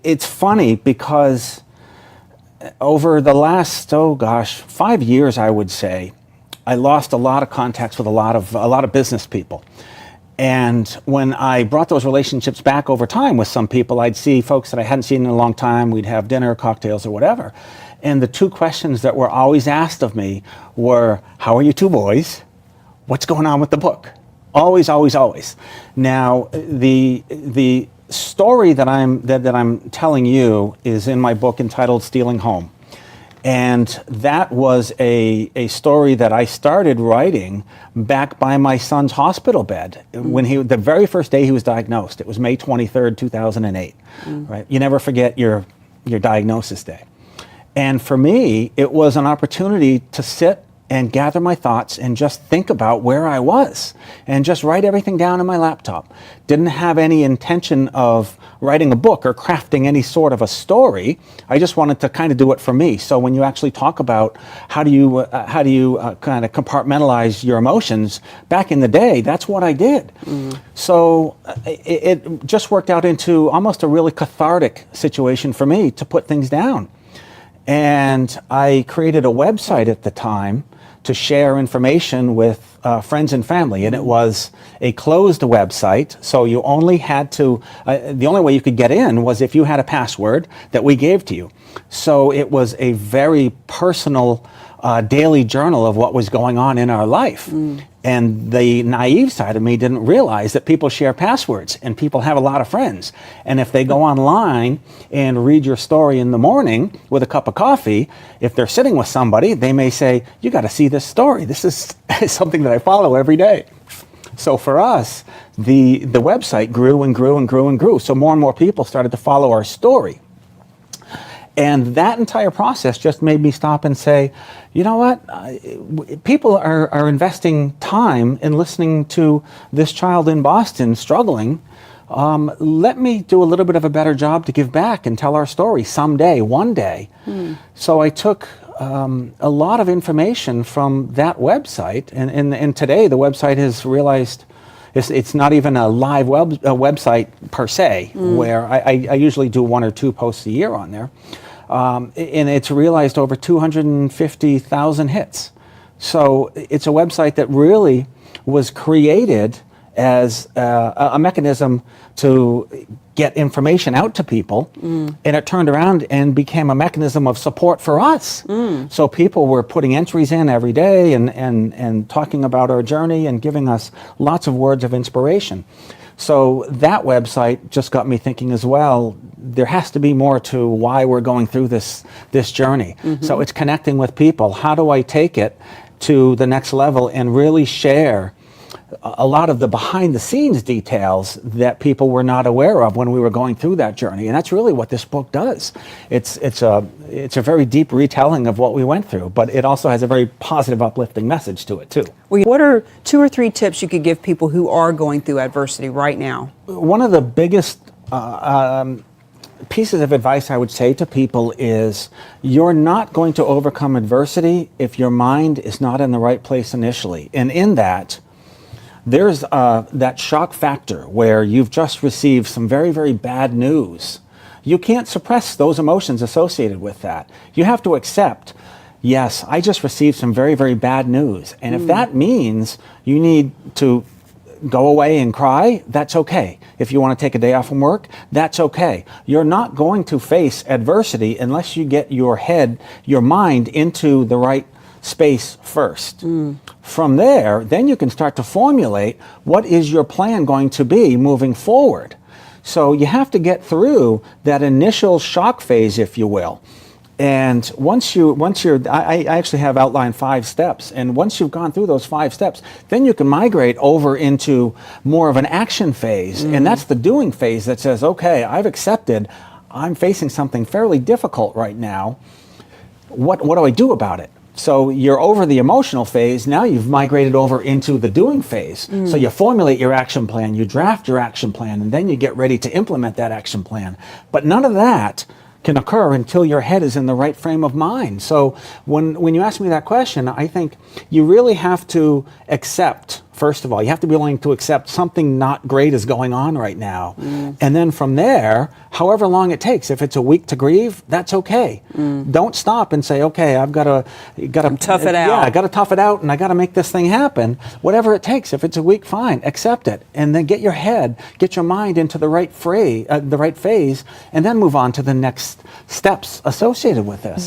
It's funny because over the last, 5 years, I would say, I lost a lot of contacts with a lot of business people. And when I brought those relationships back over time with some people, I'd see folks that I hadn't seen in a long time. We'd have dinner, cocktails, or whatever. And the two questions that were always asked of me were, how are you two boys? What's going on with the book? Always, always, always. Now, the story that I'm telling you is in my book entitled Stealing Home. And that was a story that I started writing back by my son's hospital bed when the very first day he was diagnosed. It was May 23rd, 2008. Right? You never forget your diagnosis day. And for me, it was an opportunity to sit and gather my thoughts and just think about where I was and just write everything down in my laptop. Didn't have any intention of writing a book or crafting any sort of a story. I just wanted to kind of do it for me. So when you actually talk about how do you kind of compartmentalize your emotions, back in the day, that's what I did. So it just worked out into almost a really cathartic situation for me to put things down. And I created a website at the time to share information with friends and family, and it was a closed website, so you only had to, the only way you could get in was if you had a password that we gave to you. So it was a very personal daily journal of what was going on in our life. And the naive side of me didn't realize that people share passwords and people have a lot of friends. And if they go online and read your story in the morning with a cup of coffee, if they're sitting with somebody, they may say, you got to see this story. This is something that I follow every day. So for us, the website grew and grew and grew and grew. So more and more people started to follow our story. And that entire process just made me stop and say, you know what? People are investing time in listening to this child in Boston struggling. Let me do a little bit of a better job to give back and tell our story someday, one day. So I took a lot of information from that website. And today the website has realized it's not even a live website per se, where I usually do 1 or 2 posts a year on there. And it's realized over 250,000 hits. So it's a website that really was created as a mechanism to get information out to people, and it turned around and became a mechanism of support for us. So people were putting entries in every day and talking about our journey and giving us lots of words of inspiration. So that website just got me thinking as well, there has to be more to why we're going through this journey. So it's connecting with people. How do I take it to the next level and really share a lot of the behind the scenes details that people were not aware of when we were going through that journey? And that's really what this book does. It's a very deep retelling of what we went through, but it also has a very positive, uplifting message to it too. Well, what are 2 or 3 tips you could give people who are going through adversity right now? One of the biggest pieces of advice I would say to people is you're not going to overcome adversity if your mind is not in the right place initially. And in that, there's that shock factor where you've just received some very, very bad news. You can't suppress those emotions associated with that. You have to accept, yes, I just received some very, very bad news. And if that means you need to go away and cry, that's okay. If you want to take a day off from work, that's okay. You're not going to face adversity unless you get your head, your mind into the right space first. From there, then you can start to formulate what is your plan going to be moving forward. So you have to get through that initial shock phase, if you will. And once you're, I actually have outlined 5 steps. And once you've gone through those 5 steps, then you can migrate over into more of an action phase. And that's the doing phase that says, okay, I've accepted, I'm facing something fairly difficult right now. What do I do about it? So you're over the emotional phase, now you've migrated over into the doing phase. So you formulate your action plan, you draft your action plan, and then you get ready to implement that action plan. But none of that can occur until your head is in the right frame of mind. So when you ask me that question, I think you really have to accept first of all. You have to be willing to accept something not great is going on right now. And then from there, however long it takes, if it's a week to grieve, that's okay. Don't stop and say, okay, I've got to tough it out. Yeah, I got to tough it out, and I got to make this thing happen. Whatever it takes. If it's a week, fine, accept it, and then get your mind into the right phase, and then move on to the next steps associated with this.